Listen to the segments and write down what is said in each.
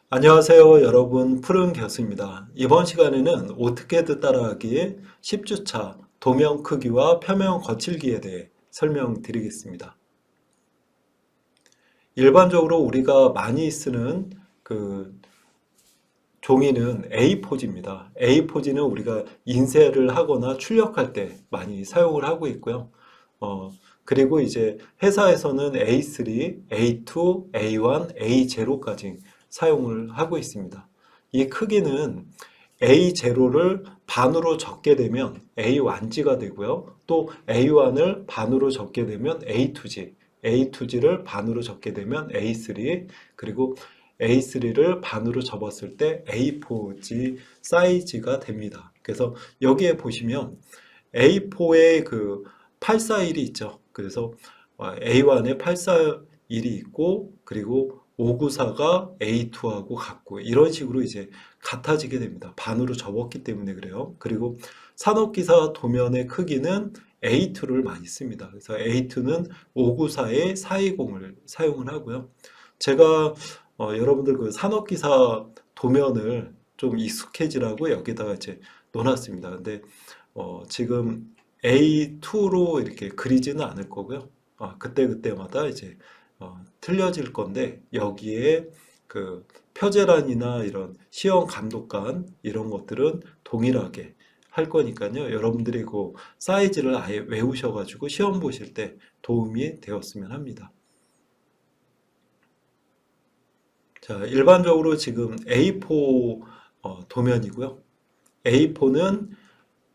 안녕하세요 여러분, 푸른 교수입니다. 이번 시간에는 오토캐드 따라하기 10주차 도면 크기와 표면 거칠기에 대해 설명드리겠습니다. 일반적으로 우리가 많이 쓰는 종이는 A4지입니다. A4지는 우리가 인쇄를 하거나 출력할 때 많이 사용을 하고 있고요. 그리고 이제 회사에서는 A3, A2, A1, A0까지 사용을 하고 있습니다. 이 크기는 A0를 반으로 적게 되면 A1지가 되고요. 또 A1을 반으로 적게 되면 A2지, A2지를 반으로 적게 되면 A3, 그리고 A3를 반으로 접었을 때 A4지 사이즈가 됩니다. 그래서 여기에 보시면 A4의 841이 있죠. 그래서 A1에 841이 있고, 그리고 594가 A2하고 같고, 이런 식으로 이제 같아지게 됩니다. 반으로 접었기 때문에 그래요. 그리고 산업기사 도면의 크기는 A2를 많이 씁니다. 그래서 A2는 594의 420을 사용을 하고요. 제가 여러분들 산업기사 도면을 좀 익숙해지라고 여기다가 이제 넣어놨습니다. 근데 지금 A2로 이렇게 그리지는 않을 거고요. 그때그때마다 이제 틀려질 건데, 여기에 표제란이나 이런 시험 감독관 이런 것들은 동일하게 할 거니까요. 여러분들이 그 사이즈를 아예 외우셔가지고 시험 보실 때 도움이 되었으면 합니다. 자, 일반적으로 지금 A4 도면이고요. A4는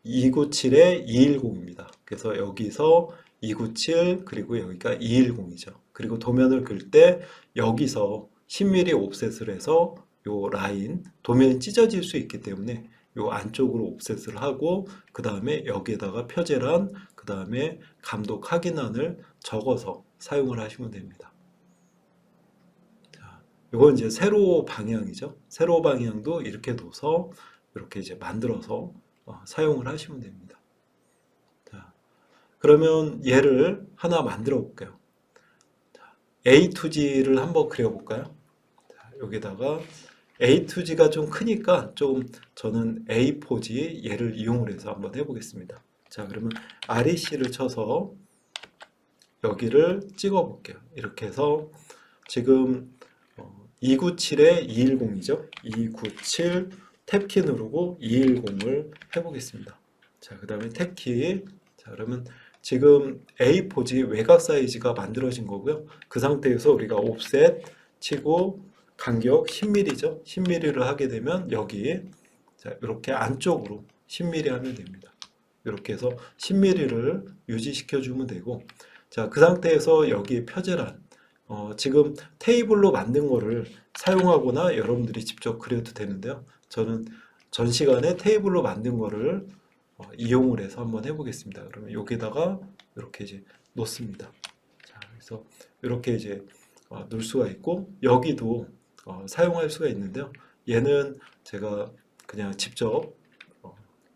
297에 210입니다. 그래서 여기서 297, 그리고 여기가 210이죠. 그리고 도면을 그릴 때 여기서 10mm 옵셋을 해서 요 라인, 도면이 찢어질 수 있기 때문에 요 안쪽으로 옵셋을 하고, 그 다음에 여기에다가 표제란, 그 다음에 감독 확인란을 적어서 사용을 하시면 됩니다. 이건 이제 세로 방향이죠. 세로 방향도 이렇게 둬서 이렇게 이제 만들어서 사용을 하시면 됩니다. 자, 그러면 얘를 하나 만들어 볼게요. A2G를 한번 그려볼까요? 자, 여기다가 A2G가 좀 크니까 좀 저는 A4G 얘를 이용을 해서 한번 해보겠습니다. 자, 그러면 REC를 쳐서 여기를 찍어 볼게요. 이렇게 해서 지금 297에 210이죠. 297 탭키 누르고 210을 해보겠습니다. 자, 그 다음에 탭키. 자, 그러면 지금 A4지 외곽 사이즈가 만들어진 거고요. 그 상태에서 우리가 옵셋 치고 간격 10mm죠. 10mm를 하게 되면 여기, 자, 이렇게 안쪽으로 10mm 하면 됩니다. 이렇게 해서 10mm를 유지시켜 주면 되고, 자, 그 상태에서 여기 표제란, 지금 테이블로 만든 거를 사용하거나 여러분들이 직접 그려도 되는데요. 저는 전 시간에 테이블로 만든 거를 이용을 해서 한번 해보겠습니다. 그러면 여기다가 이렇게 이제 놓습니다. 자, 그래서 이렇게 이제 놓을 수가 있고, 여기도 사용할 수가 있는데요. 얘는 제가 그냥 직접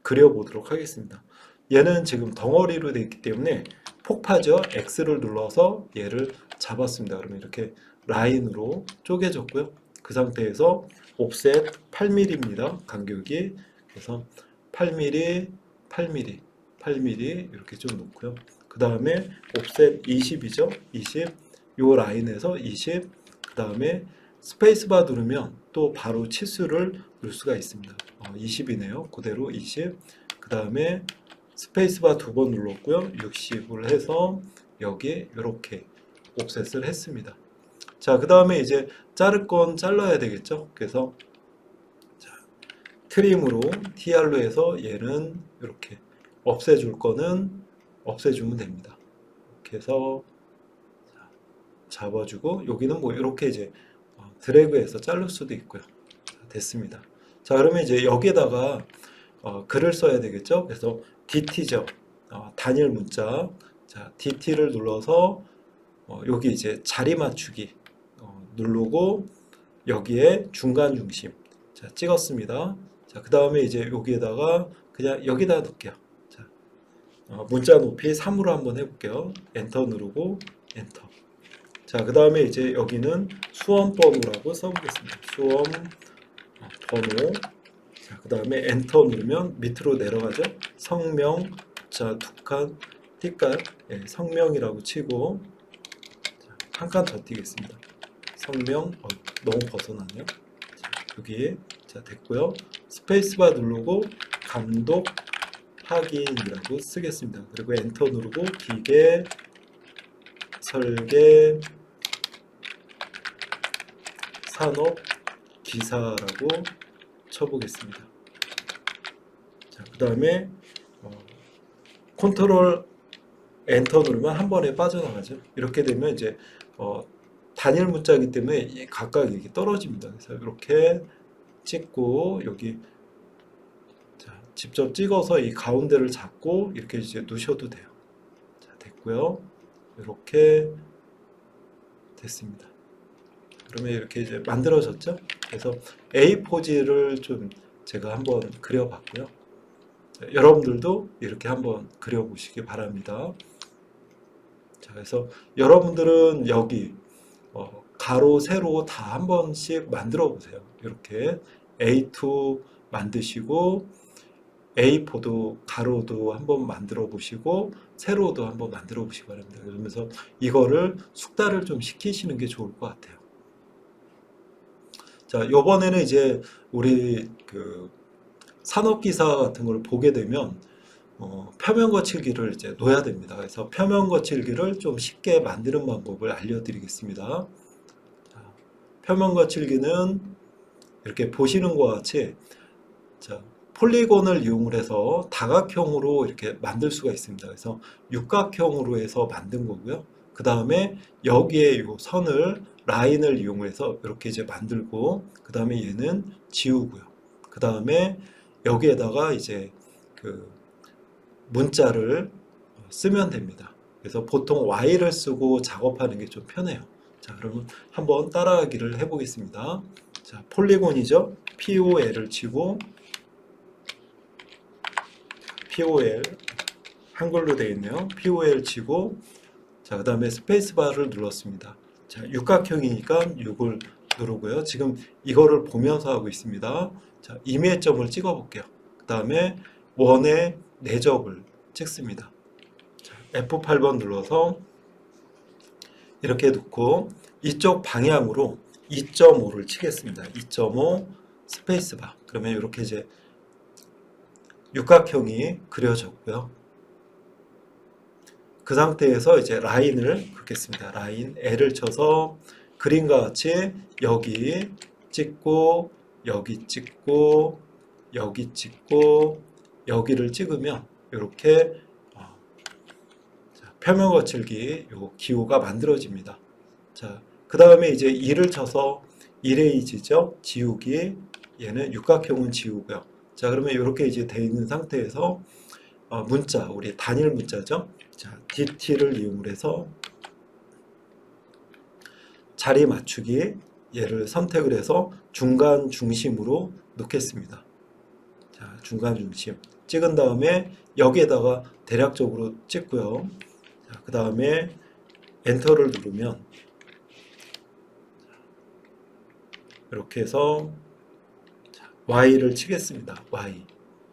그려보도록 하겠습니다. 얘는 지금 덩어리로 되어 있기 때문에 폭파죠. X를 눌러서 얘를 잡았습니다. 그러면 이렇게 라인으로 쪼개졌고요. 그 상태에서 옵셋 8mm입니다. 간격이. 그래서 8mm, 8mm, 8mm 이렇게 좀 놓고요. 그 다음에 옵셋 20이죠. 20, 요 라인에서 20, 그 다음에 스페이스바 누르면 또 바로 치수를 넣을 수가 있습니다. 20이네요. 그대로 20, 그 다음에 스페이스바 두 번 눌렀고요. 60을 해서 여기에 이렇게 옵셋을 했습니다. 자, 그 다음에 이제 자를 건 잘라야 되겠죠. 그래서 자, 트림으로 TR로 해서 얘는 이렇게 없애줄 거는 없애주면 됩니다. 이렇게 해서 잡아주고, 여기는 뭐 이렇게 이제 드래그해서 자를 수도 있고요. 자, 됐습니다. 자, 그러면 이제 여기에다가 글을 써야 되겠죠. 그래서 DT죠. 단일 문자. 자, DT를 눌러서 여기 이제 자리 맞추기 누르고, 여기에 중간 중심. 자, 찍었습니다. 자, 그 다음에 이제 여기에다가 그냥 여기다 넣을게요. 자, 문자 높이 3으로 한번 해볼게요. 엔터 누르고 엔터. 자, 그 다음에 이제 여기는 수험 번호라고 써보겠습니다. 수험 번호. 자, 그 다음에 엔터 누르면 밑으로 내려가죠. 성명. 자, 두 칸 뛸까요? 예, 성명이라고 치고 한 칸 더 띄겠습니다. 성명. 너무 벗어나네요. 자, 여기 자 됐고요. 스페이스바 누르고 감독 확인이라고 쓰겠습니다. 그리고 엔터 누르고 기계 설계 산업 기사라고 쳐보겠습니다. 자, 그 다음에 컨트롤 엔터 누르면 한 번에 빠져나가죠. 이렇게 되면 이제 단일 문자이기 때문에 각각 이렇게 떨어집니다. 그래서 이렇게 찍고 여기 자, 직접 찍어서 이 가운데를 잡고 이렇게 이제 놓으셔도 돼요. 자, 됐고요. 이렇게 됐습니다. 그러면 이렇게 이제 만들어졌죠? 그래서 A4지를 좀 제가 한번 그려봤고요. 자, 여러분들도 이렇게 한번 그려보시기 바랍니다. 자, 그래서 여러분들은 여기 가로, 세로 다 한 번씩 만들어 보세요. 이렇게 A2 만드시고 A4도 가로도 한번 만들어 보시고 세로도 한번 만들어 보시기 바랍니다. 그러면서 이거를 숙달을 좀 시키시는 게 좋을 것 같아요. 자, 요번에는 이제 우리 그 산업기사 같은 걸 보게 되면 표면 거칠기를 이제 놓아야 됩니다. 그래서 표면 거칠기를 좀 쉽게 만드는 방법을 알려드리겠습니다. 자, 표면 거칠기는 이렇게 보시는 것과 같이 자, 폴리곤을 이용을 해서 다각형으로 이렇게 만들 수가 있습니다. 그래서 육각형으로 해서 만든 거고요. 그 다음에 여기에 이 선을 라인을 이용해서 이렇게 이제 만들고 그 다음에 얘는 지우고요. 그 다음에 여기에다가 이제 그 문자를 쓰면 됩니다. 그래서 보통 Y를 쓰고 작업하는 게 좀 편해요. 자, 그러면 한번 따라하기를 해보겠습니다. 자, 폴리곤이죠. POL을 치고 POL 한글로 되어 있네요. POL 치고 자, 그 다음에 스페이스바를 눌렀습니다. 자, 육각형이니까 6을 누르고요. 지금 이거를 보면서 하고 있습니다. 자, 임의점을 찍어 볼게요. 그 다음에 원의 내접을 찍습니다. 자, F8번 눌러서 이렇게 놓고 이쪽 방향으로 2.5를 치겠습니다. 2.5 스페이스바. 그러면 이렇게 이제 육각형이 그려졌고요. 그 상태에서 이제 라인을 긋겠습니다. 라인 L을 쳐서 그림과 같이 여기 찍고 여기 찍고 여기 찍고 여기를 찍으면 이렇게 표면 거칠기 요 기호가 만들어집니다. 자, 그 다음에 이제 2를 쳐서 이레이즈죠. 지우기. 얘는 육각형은 지우고요. 자, 그러면 이렇게 이제 되어 있는 상태에서 문자, 우리 단일 문자죠. 자, DT를 이용해서 자리 맞추기 얘를 선택을 해서 중간 중심으로 놓겠습니다. 자, 중간 중심 찍은 다음에 여기에다가 대략적으로 찍고요. 자, 그 다음에 엔터를 누르면 이렇게 해서 Y를 치겠습니다. Y.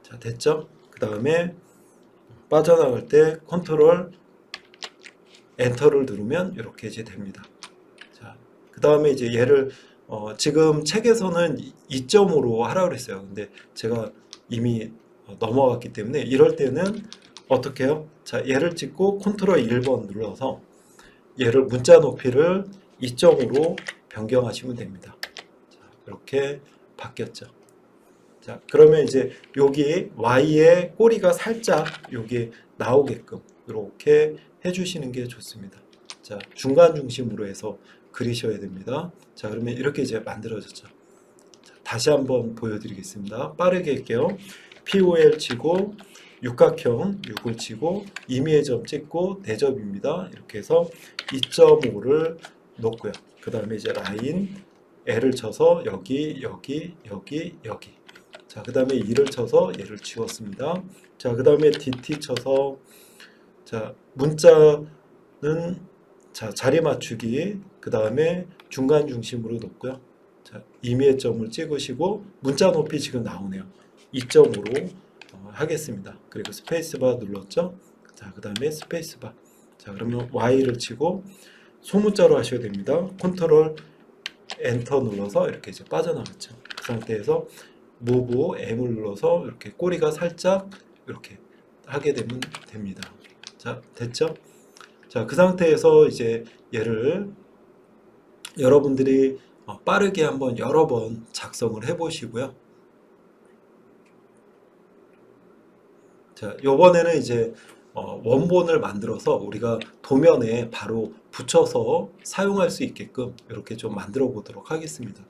자, 됐죠? 그 다음에 빠져나갈 때 컨트롤 엔터를 누르면 이렇게 이제 됩니다. 자, 그 다음에 이제 얘를 지금 책에서는 2.5로 하라고 그랬어요. 근데 제가 이미 넘어갔기 때문에 이럴 때는 어떻게 해요? 자, 얘를 찍고 컨트롤 1번 눌러서 얘를 문자 높이를 2.5로 변경하시면 됩니다. 자, 이렇게 바뀌었죠. 자, 그러면 이제 여기 Y의 꼬리가 살짝 여기 나오게끔 이렇게 해주시는 게 좋습니다. 자, 중간 중심으로 해서 그리셔야 됩니다. 자, 그러면 이렇게 이제 만들어졌죠. 자, 다시 한번 보여드리겠습니다. 빠르게 할게요. POL 치고 육각형 6을 치고 임의의 점 찍고 대접입니다. 이렇게 해서 2.5를 놓고요. 그 다음에 이제 라인 L을 쳐서 여기 여기 여기 여기 자, 그 다음에 2를 쳐서 얘를 지웠습니다. 자, 그 다음에 DT 쳐서 자, 문자는 자, 자리 맞추기, 그 다음에 중간 중심으로 놓고요. 자, 임의의 점을 찍으시고 문자 높이 지금 나오네요. 2점으로 하겠습니다. 그리고 스페이스바 눌렀죠? 자, 그 다음에 스페이스바. 자, 그러면 Y를 치고 소문자로 하셔야 됩니다. 컨트롤 엔터 눌러서 이렇게 이제 빠져나갔죠. 그 상태에서 무브 M을 눌러서 이렇게 꼬리가 살짝 이렇게 하게 되면 됩니다. 자, 됐죠? 자, 그 상태에서 이제 얘를 여러분들이 빠르게 한번 여러 번 작성을 해 보시고요. 자, 요번에는 이제 원본을 만들어서 우리가 도면에 바로 붙여서 사용할 수 있게끔 이렇게 좀 만들어 보도록 하겠습니다.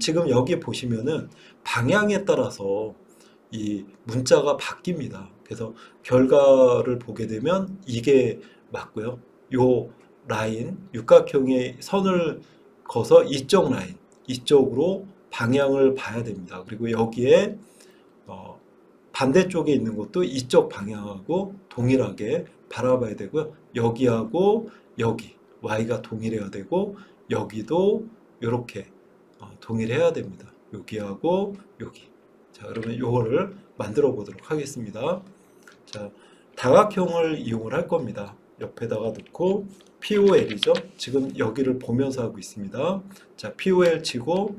지금 여기 보시면은 방향에 따라서 이 문자가 바뀝니다. 그래서 결과를 보게 되면 이게 맞고요. 요 라인, 육각형의 선을 그어서 이쪽 라인, 이쪽으로 방향을 봐야 됩니다. 그리고 여기에 반대쪽에 있는 것도 이쪽 방향하고 동일하게 바라봐야 되고요. 여기하고 여기 Y가 동일해야 되고 여기도 이렇게 동일해야 됩니다. 여기하고 여기. 자, 그러면 이거를 만들어 보도록 하겠습니다. 자, 다각형을 이용을 할 겁니다. 옆에다가 놓고 POL이죠. 지금 여기를 보면서 하고 있습니다. 자, POL 치고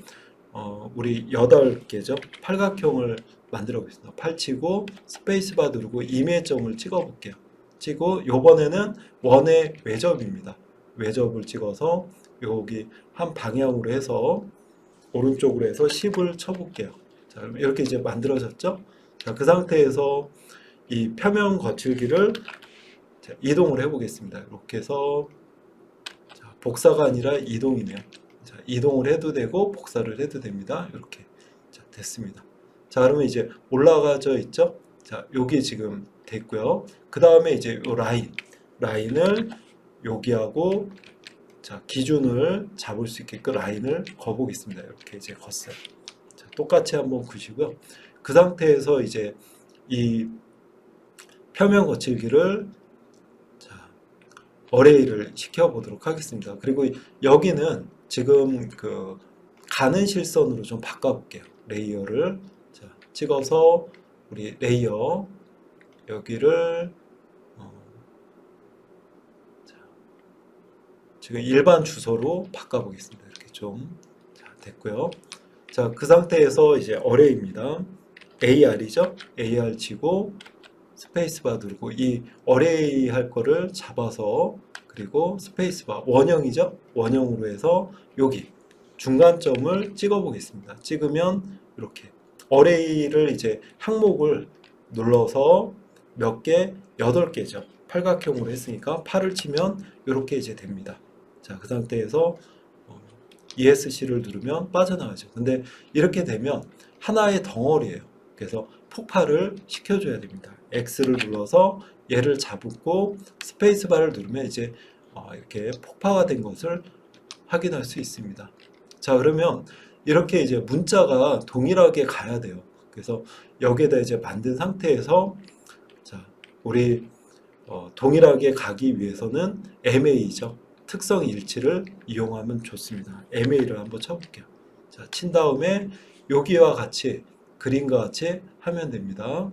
우리 8개죠. 팔각형을 만들어 보겠습니다. 8 치고 스페이스바 누르고 임의점을 찍어 볼게요. 찍고 요번에는 원의 외접입니다. 외접을 찍어서 여기 한 방향으로 해서 오른쪽으로 해서 10을 쳐볼게요. 자, 그럼 이렇게 이제 만들어졌죠? 자, 그 상태에서 이 표면 거칠기를 이동을 해 보겠습니다. 이렇게 해서 자, 복사가 아니라 이동이네요. 자, 이동을 해도 되고 복사를 해도 됩니다. 이렇게. 자, 됐습니다. 자, 그러면 이제 올라가져 있죠? 자, 여기 지금 됐고요. 그 다음에 이제 요 라인을 여기하고 자, 기준을 잡을 수 있게끔 라인을 그어보겠습니다. 이렇게 이제 걷어요. 자, 똑같이 한번 그시고요. 그 상태에서 이제 이 표면 거칠기를 자, 어레이를 시켜보도록 하겠습니다. 그리고 여기는 지금 그 가는 실선으로 좀 바꿔볼게요. 레이어를 자, 찍어서 우리 레이어 여기를 자, 지금 일반 주소로 바꿔보겠습니다. 이렇게 좀 자, 됐고요. 자, 그 상태에서 이제 어레이입니다. AR이죠? AR 치고 스페이스바 누르고 이 어레이 할 거를 잡아서 그리고 스페이스바 원형이죠? 원형으로 해서 여기 중간점을 찍어 보겠습니다. 찍으면 이렇게 어레이를 이제 항목을 눌러서 몇 개? 8개죠. 팔각형으로 했으니까 8을 치면 이렇게 이제 됩니다. 자, 그 상태에서 ESC를 누르면 빠져나가죠. 근데 이렇게 되면 하나의 덩어리예요. 그래서 폭발을 시켜줘야 됩니다. X를 눌러서 얘를 잡고 스페이스바를 누르면 이제 이렇게 폭파가 된 것을 확인할 수 있습니다. 자, 그러면 이렇게 이제 문자가 동일하게 가야 돼요. 그래서 여기에다 이제 만든 상태에서 자, 우리 동일하게 가기 위해서는 MA죠. 특성 일치를 이용하면 좋습니다. MA를 한번 쳐볼게요. 자, 친 다음에 여기와 같이 그림과 같이 하면 됩니다.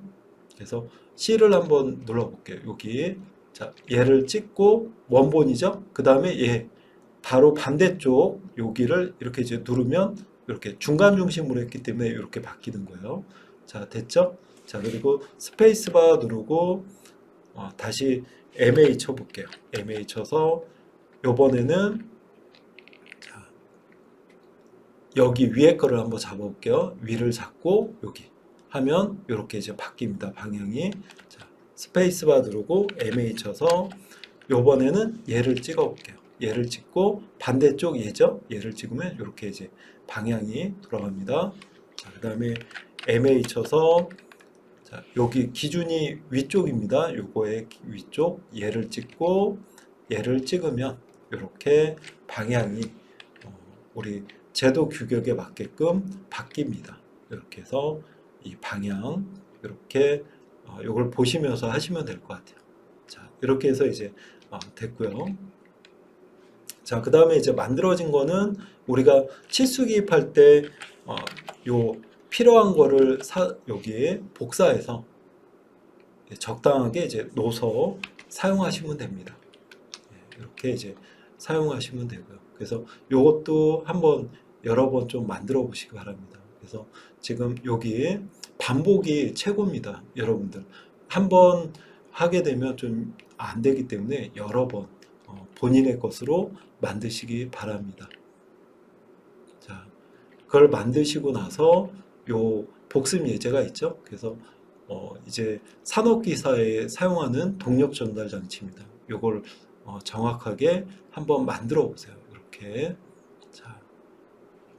그래서 C를 한번 눌러볼게요. 여기 자, 얘를 찍고 원본이죠. 그 다음에 얘 바로 반대쪽 여기를 이렇게 이제 누르면 이렇게 중간 중심으로 했기 때문에 이렇게 바뀌는 거예요. 자, 됐죠? 자, 그리고 스페이스바 누르고 다시 MA 쳐볼게요. MA 쳐서 요번에는 자, 여기 위에 거를 한번 잡아볼게요. 위를 잡고 여기 하면 이렇게 이제 바뀝니다. 방향이. 자, 스페이스바 누르고 MA 쳐서 요번에는 얘를 찍어 볼게요. 얘를 찍고 반대쪽 얘죠. 얘를 찍으면 이렇게 이제 방향이 돌아갑니다. 자, 그 다음에 MA 쳐서 자, 여기 기준이 위쪽입니다. 요거의 위쪽 얘를 찍고 얘를 찍으면 이렇게 방향이 우리 제도 규격에 맞게끔 바뀝니다. 이렇게 해서 이 방향 이렇게 이걸 보시면서 하시면 될 것 같아요. 자, 이렇게 해서 이제 됐고요. 자, 그 다음에 이제 만들어진 거는 우리가 치수 기입할 때 요 필요한 거를 여기에 복사해서 적당하게 이제 넣어서 사용하시면 됩니다. 이렇게 이제 사용하시면 되고요. 그래서 요것도 한번 여러 번 좀 만들어 보시기 바랍니다. 그래서 지금 여기 반복이 최고입니다. 여러분들 한번 하게 되면 좀 안 되기 때문에 여러 번 본인의 것으로 만드시기 바랍니다. 자, 그걸 만드시고 나서 요 복습 예제가 있죠. 그래서 이제 산업기사에 사용하는 동력 전달 장치입니다. 요걸 정확하게 한번 만들어 보세요. 이렇게. 자,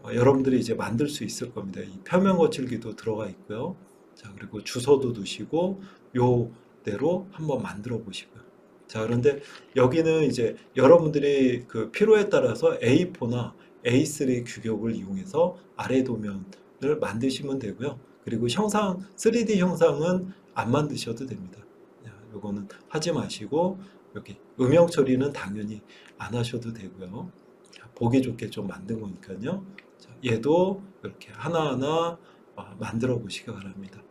여러분들이 이제 만들 수 있을 겁니다. 이 표면 거칠기도 들어가 있고요. 자, 그리고 주소도 두시고 요대로 한번 만들어 보시고요. 자, 그런데 여기는 이제 여러분들이 그 필요에 따라서 A4나 A3 규격을 이용해서 아래 도면을 만드시면 되고요. 그리고 3D 형상은 안 만드셔도 됩니다. 요거는 하지 마시고 여기 음영 처리는 당연히 안 하셔도 되고요. 자, 보기 좋게 좀 만든 거니까요. 자, 얘도 이렇게 하나하나 만들어 보시기 바랍니다.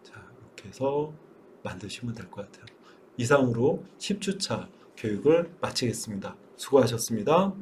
자, 이렇게 해서 만드시면 될 것 같아요. 이상으로 10주차 교육을 마치겠습니다. 수고하셨습니다.